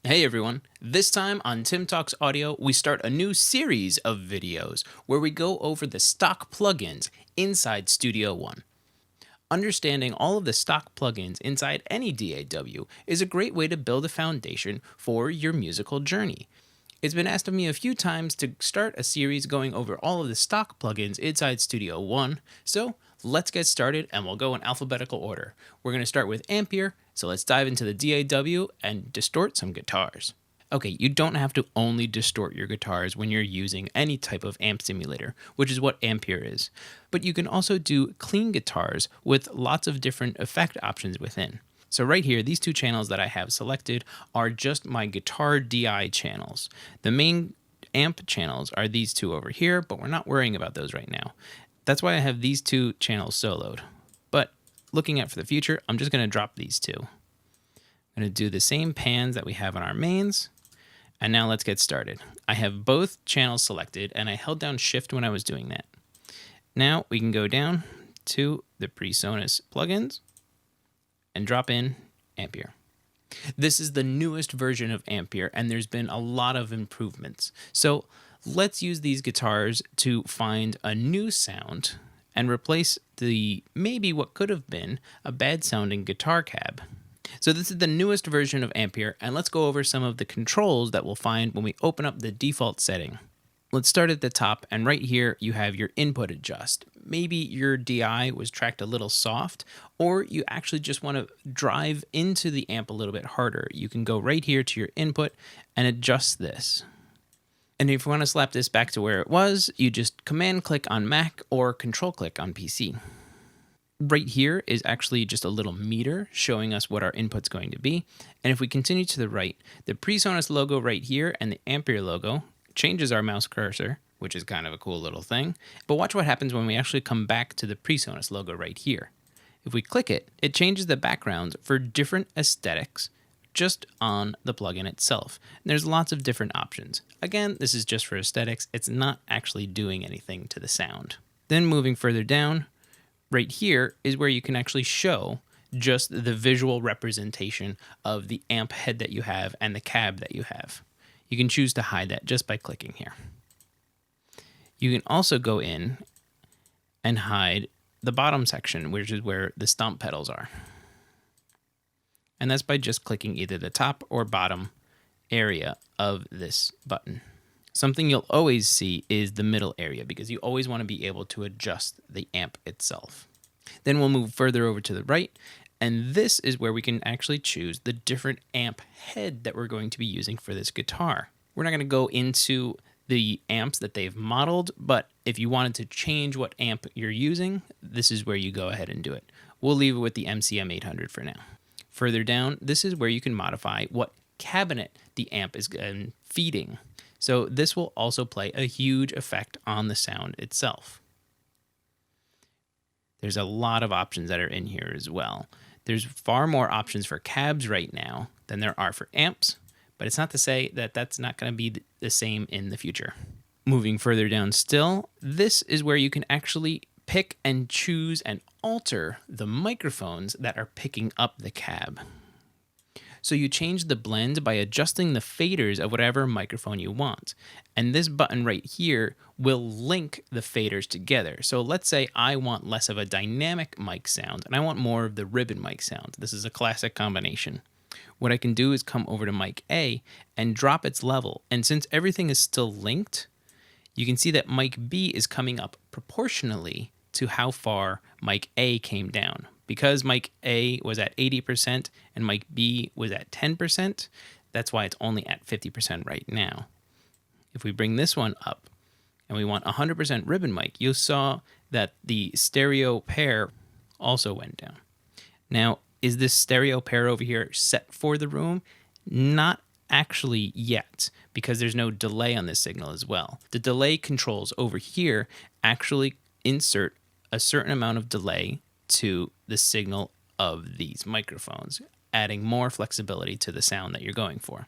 Hey everyone, this time on Tim Talks Audio, we start a new series of videos where we go over the stock plugins inside Studio One. Understanding all of the stock plugins inside any DAW is a great way to build a foundation for your musical journey. It's been asked of me a few times to start a series going over all of the stock plugins inside Studio One, so let's get started and we'll go in alphabetical order. We're going to start with AMPIRE, so let's dive into the DAW and distort some guitars. Okay, you don't have to only distort your guitars when you're using any type of amp simulator, which is what AMPIRE is. But you can also do clean guitars with lots of different effect options within. So right here, these two channels that I have selected are just my guitar DI channels. The main amp channels are these two over here, but we're not worrying about those right now. That's why I have these two channels soloed. But looking at for the future, I'm just going to drop these two. I'm going to do the same pans that we have on our mains. And now let's get started. I have both channels selected and I held down Shift when I was doing that. Now we can go down to the Presonus plugins and drop in AMPIRE. This is the newest version of AMPIRE and there's been a lot of improvements. So let's use these guitars to find a new sound and replace the maybe what could have been a bad sounding guitar cab. So this is the newest version of AMPIRE, and let's go over some of the controls that we'll find when we open up the default setting. Let's start at the top, and right here you have your input adjust. Maybe your DI was tracked a little soft, or you actually just want to drive into the amp a little bit harder. You can go right here to your input and adjust this. And if you want to slap this back to where it was, you just command click on Mac or control click on PC. Right here is actually just a little meter showing us what our input's going to be. And if we continue to the right, the Presonus logo right here and the AMPIRE logo changes our mouse cursor, which is kind of a cool little thing. But watch what happens when we actually come back to the Presonus logo right here. If we click it, it changes the backgrounds for different aesthetics just on the plugin itself. And there's lots of different options. Again, this is just for aesthetics. It's not actually doing anything to the sound. Then moving further down, right here is where you can actually show just the visual representation of the amp head that you have and the cab that you have. You can choose to hide that just by clicking here. You can also go in and hide the bottom section, which is where the stomp pedals are. And that's by just clicking either the top or bottom area of this button. Something you'll always see is the middle area because you always want to be able to adjust the amp itself. Then we'll move further over to the right, and this is where we can actually choose the different amp head that we're going to be using for this guitar. We're not going to go into the amps that they've modeled, but if you wanted to change what amp you're using, this is where you go ahead and do it. We'll leave it with the MCM 800 for now. Further down, this is where you can modify what cabinet the amp is feeding. So this will also play a huge effect on the sound itself. There's a lot of options that are in here as well. There's far more options for cabs right now than there are for amps, but it's not to say that that's not going to be the same in the future. Moving further down still, this is where you can actually pick and choose and alter the microphones that are picking up the cab. So you change the blend by adjusting the faders of whatever microphone you want. And this button right here will link the faders together. So let's say I want less of a dynamic mic sound and I want more of the ribbon mic sound. This is a classic combination. What I can do is come over to mic A and drop its level. And since everything is still linked, you can see that mic B is coming up proportionally to how far mic A came down. Because mic A was at 80% and mic B was at 10%, that's why it's only at 50% right now. If we bring this one up and we want 100% ribbon mic, you saw that the stereo pair also went down. Now, is this stereo pair over here set for the room? Not actually yet, because there's no delay on this signal as well. The delay controls over here actually insert a certain amount of delay to the signal of these microphones, adding more flexibility to the sound that you're going for.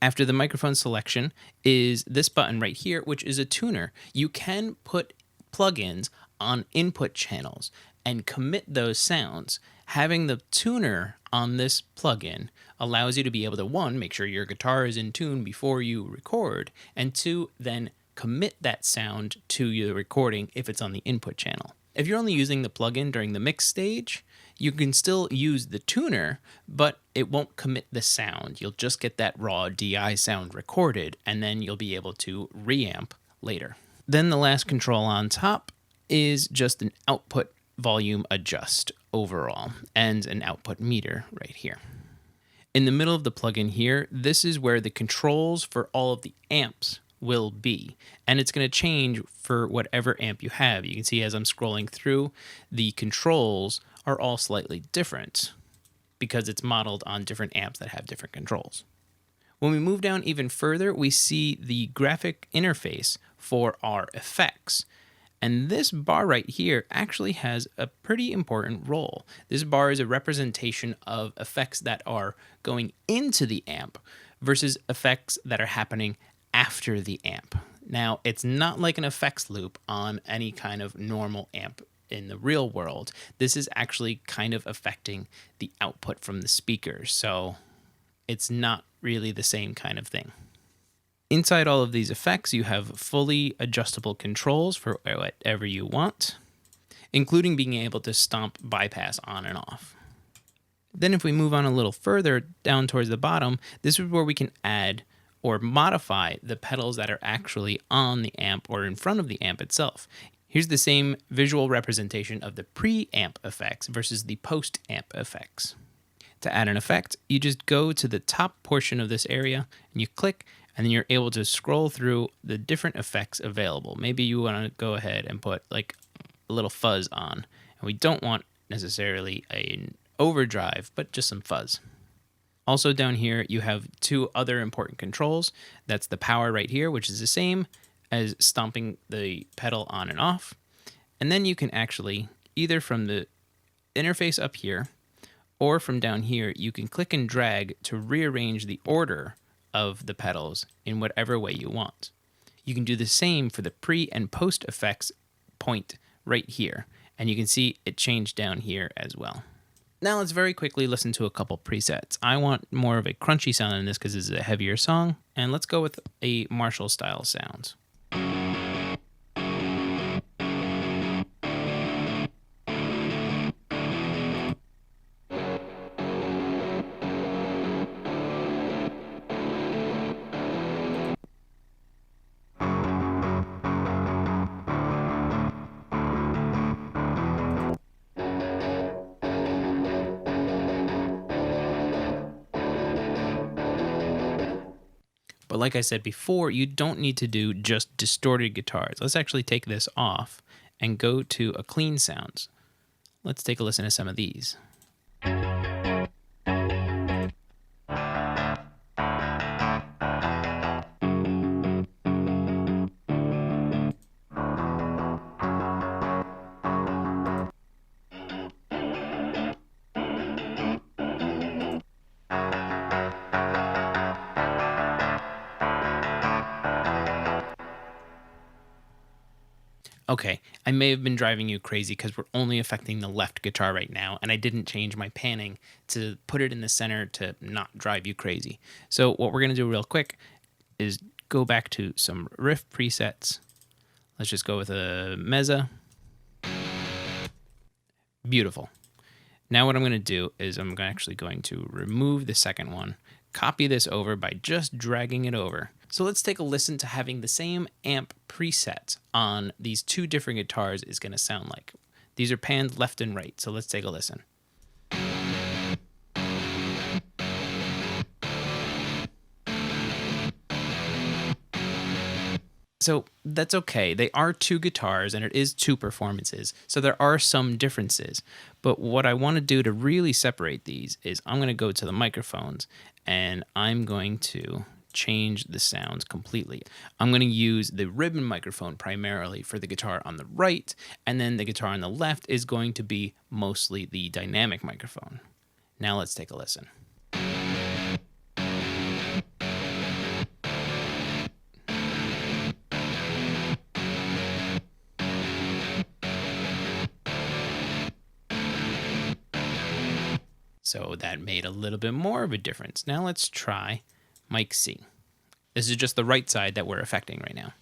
After the microphone selection is this button right here, which is a tuner. You can put plugins on input channels and commit those sounds. Having the tuner on this plugin allows you to be able to, one, make sure your guitar is in tune before you record, and two, then commit that sound to your recording if it's on the input channel. If you're only using the plugin during the mix stage, you can still use the tuner, but it won't commit the sound. You'll just get that raw DI sound recorded, and then you'll be able to reamp later. Then the last control on top is just an output volume adjust overall, and an output meter right here. In the middle of the plugin here, this is where the controls for all of the amps will be, and it's going to change for whatever amp you have. You can see as I'm scrolling through, the controls are all slightly different because it's modeled on different amps that have different controls. When we move down even further, we see the graphic interface for our effects. And this bar right here actually has a pretty important role. This bar is a representation of effects that are going into the amp versus effects that are happening after the amp. Now, it's not like an effects loop on any kind of normal amp in the real world. This is actually kind of affecting the output from the speakers, so it's not really the same kind of thing. Inside all of these effects, you have fully adjustable controls for whatever you want, including being able to stomp bypass on and off. Then if we move on a little further down towards the bottom, this is where we can add or modify the pedals that are actually on the amp or in front of the amp itself. Here's the same visual representation of the pre-amp effects versus the post-amp effects. To add an effect, you just go to the top portion of this area and you click, and then you're able to scroll through the different effects available. Maybe you want to go ahead and put like a little fuzz on, and we don't want necessarily an overdrive, but just some fuzz. Also down here, you have two other important controls. That's the power right here, which is the same as stomping the pedal on and off. And then you can actually, either from the interface up here or from down here, you can click and drag to rearrange the order of the pedals in whatever way you want. You can do the same for the pre and post effects point right here. And you can see it changed down here as well. Now let's very quickly listen to a couple presets. I want more of a crunchy sound in this because this is a heavier song. And let's go with a Marshall style sound. But like I said before, you don't need to do just distorted guitars. Let's actually take this off and go to a clean sounds. Let's take a listen to some of these. Okay, I may have been driving you crazy because we're only affecting the left guitar right now, and I didn't change my panning to put it in the center to not drive you crazy. So what we're going to do real quick is go back to some riff presets. Let's just go with a mezza. Beautiful. Now what I'm going to do is I'm actually going to remove the second one, copy this over by just dragging it over. So let's take a listen to having the same amp preset on these two different guitars is going to sound like. These are panned left and right, so let's take a listen. So that's okay. They are two guitars and it is two performances. So there are some differences. But what I want to do to really separate these is I'm going to go to the microphones and I'm going to change the sounds completely. I'm going to use the ribbon microphone primarily for the guitar on the right, and then the guitar on the left is going to be mostly the dynamic microphone. Now let's take a listen. So that made a little bit more of a difference. Now let's try mic C. This is just the right side that we're affecting right now.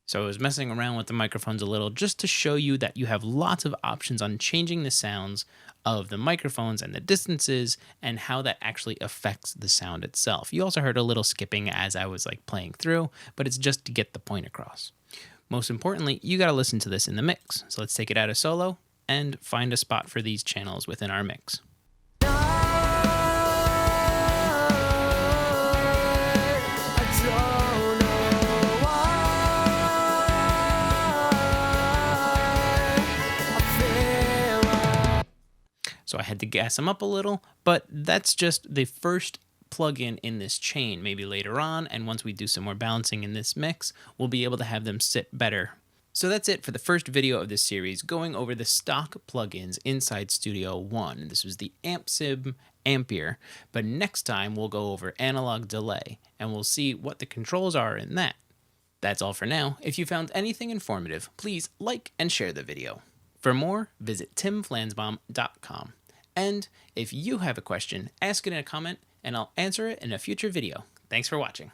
So I was messing around with the microphones a little just to show you that you have lots of options on changing the sounds of the microphones and the distances and how that actually affects the sound itself. You also heard a little skipping as I was like playing through, but it's just to get the point across. Most importantly, you got to listen to this in the mix. So let's take it out of solo and find a spot for these channels within our mix. So I had to gas them up a little, but that's just the first plugin in this chain. Maybe later on, and once we do some more balancing in this mix, we'll be able to have them sit better. So that's it for the first video of this series, going over the stock plugins inside Studio One. This was the AMPIRE, but next time we'll go over analog delay, and we'll see what the controls are in that. That's all for now. If you found anything informative, please like and share the video. For more, visit timflansbaum.com. And if you have a question, ask it in a comment, and I'll answer it in a future video. Thanks for watching.